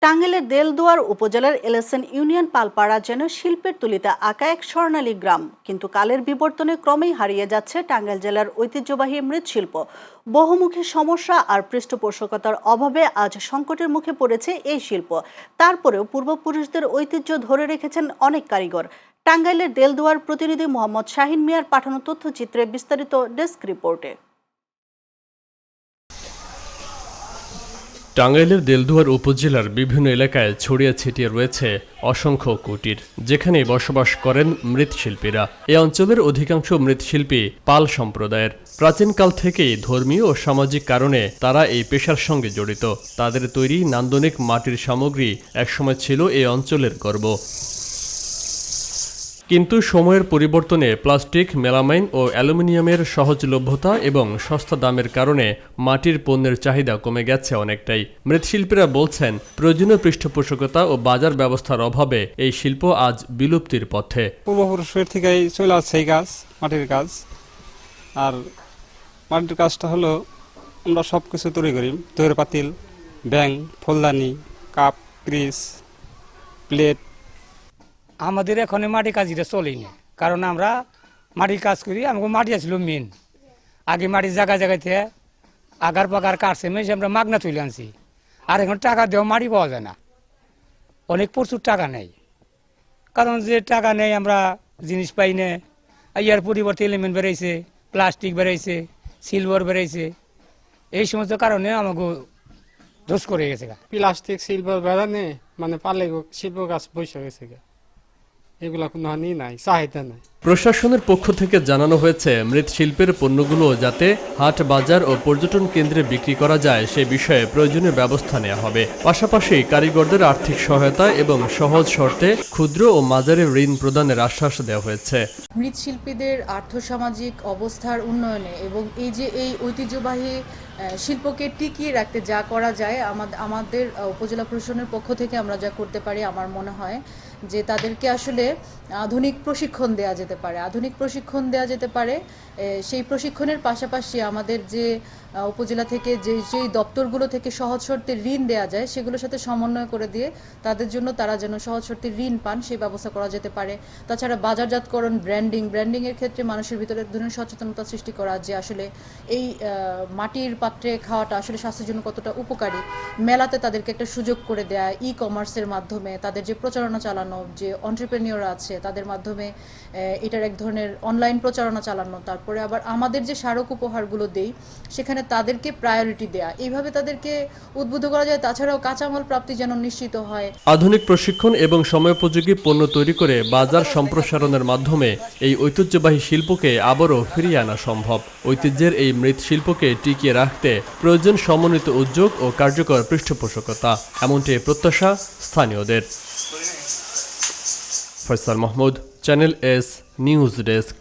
টাঙ্গাইলের দেলদুয়ার উপজেলার এলেসেন ইউনিয়ন পালপাড়া যেন শিল্পের তুলিতে আঁকা এক স্বর্ণালী গ্রাম, কিন্তু কালের বিবর্তনে ক্রমেই হারিয়ে যাচ্ছে টাঙ্গাইল জেলার ঐতিহ্যবাহী মৃৎশিল্প। বহুমুখী সমস্যা আর পৃষ্ঠপোষকতার অভাবে আজ সংকটের মুখে পড়েছে এই শিল্প। তারপরেও পূর্বপুরুষদের ঐতিহ্য ধরে রেখেছেন অনেক কারিগর। টাঙ্গাইলের দেলদুয়ার প্রতিনিধি মোহাম্মদ শাহিন মিয়ার পাঠানো তথ্যচিত্রে বিস্তারিত ডেস্ক রিপোর্টে। টাঙ্গাইলের দেলদুয়ার উপজেলার বিভিন্ন এলাকায় ছড়িয়ে ছিটিয়ে রয়েছে অসংখ্য কুটির, যেখানে বসবাস করেন মৃৎশিল্পীরা। এই অঞ্চলের অধিকাংশ মৃৎশিল্পী পাল সম্প্রদায়ের। প্রাচীনকাল থেকেই ধর্মীয় ও সামাজিক কারণে তারা এই পেশার সঙ্গে জড়িত। তাদের তৈরি নান্দনিক মাটির সামগ্রী একসময় ছিল এই অঞ্চলের গর্ব। কিন্তু সময়ের পরিবর্তনে প্লাস্টিক, মেলামাইন ও অ্যালুমিনিয়ামের সহজলভ্যতা এবং সস্তা দামের কারণে মাটির পণ্যের চাহিদা কমে গেছে অনেকটাই। মৃৎশিল্পীরা বলছেন, প্রয়োজনীয় পৃষ্ঠপোষকতা ও বাজার ব্যবস্থার অভাবে এই শিল্প আজ বিলুপ্তির পথে। পূর্বপুরুষের থেকেই চলে আসছে এই কাজ, মাটির কাজ। আর মাটির কাজটা হলো আমরা সব কিছু তৈরি করি, দইয়ের পাতিল, ব্যাং, ফুলদানি, কাপ, ক্রিস, প্লেট। আমাদের এখন মাটির কাজটা চলেই না, কারণ আমরা মাটির কাজ করি। আমাকে মাটি আসছিল মেন। আগে মাটির জায়গায় জায়গাতে আগার পাগার কাটছে মেশে আমরা মাগনা তুলে আনছি। আর এখন টাকা দেওয়া মাটি পাওয়া যায় না, অনেক প্রচুর টাকা নেই। কারণ যে টাকা নেই আমরা জিনিস পাই না। ইয়ার পরিবর্তে এলিমেন্ট বেড়েছে, প্লাস্টিক বেড়েছে, সিলভার বেড়েছে। এই সমস্ত কারণে আমাকে দোষ করে গেছে। প্লাস্টিক, সিলভার বেড়ানে মানে পালে শিল্প কাজ বসে গেছে, এগুলা কোনো হানি নাই, চাহিদা নাই। প্রশাসনের পক্ষ থেকে জানানো হয়েছে, মৃৎশিল্পের পণ্যগুলো যাতে হাট, বাজার ও পর্যটন কেন্দ্রে বিক্রি করা যায় সে বিষয়ে প্রয়োজনীয় ব্যবস্থা নেওয়া হবে। পাশাপাশি কারিগরদের আর্থিক সহায়তা এবং সহজ শর্তে ক্ষুদ্র ও মাঝারি ঋণ প্রদানের আশ্বাস দেওয়া হয়েছে। মৃৎশিল্পীদের আর্থসামাজিক অবস্থার উন্নয়নে এবং এই যে এই ঐতিহ্যবাহী শিল্পকে টিকিয়ে রাখতে যা করা যায়, আমাদের উপজেলা প্রশাসনের পক্ষ থেকে আমরা যা করতে পারি, আমার মনে হয় যে তাদেরকে আসলে আধুনিক প্রশিক্ষণ দেওয়া যেতে পারে। সেই প্রশিক্ষণের পাশাপাশি আমাদের যে উপজেলা থেকে যেই দপ্তরগুলো থেকে সহজ শর্তে ঋণ দেওয়া যায়, সেগুলোর সাথে সমন্বয় করে দিয়ে তাদের জন্য তারা যেন সহজ শর্তে ঋণ পান সেই ব্যবস্থা করা যেতে পারে। তাছাড়া বাজারজাতকরণ, ব্র্যান্ডিংয়ের ক্ষেত্রে মানুষের ভিতরে ধরনের সচেতনতা সৃষ্টি করা, যে আসলে এই মাটির পাত্রে খাওয়াটা আসলে স্বাস্থ্যের জন্য কতটা উপকারী। মেলাতে তাদেরকে একটা সুযোগ করে দেয়া, ই-কমার্সের মাধ্যমে তাদের যে প্রচারণা চালানো, যে এন্টারপ্রেনিয়ররা আছে তাদের মাধ্যমে এটার এক ধরনের অনলাইন প্রচারণা চালানো। তারপরে আবার আমাদের যে স্মারক উপহারগুলো দেই সেখানে তাদেরকে প্রায়োরিটি দেয়া, এইভাবে তাদেরকে উদ্বুদ্ধ করা যায়। তাছাড়াও কাঁচামাল প্রাপ্তি যেন নিশ্চিত হয়। আধুনিক প্রশিক্ষণ এবং সময়োপযোগী পণ্য তৈরি করে বাজার সম্প্রসারণের মাধ্যমে এই ঐতিহ্যবাহী শিল্পকে আবারও ফিরিয়ে আনা সম্ভব। ঐতিহ্যের এই মৃৎশিল্পকে টিকিয়ে রাখতে প্রয়োজন সমন্বিত উদ্যোগ ও কার্যকর পৃষ্ঠপোষকতা, এমনটি প্রত্যাশা স্থানীয়দের। Faisal Mahmud, channel S news desk.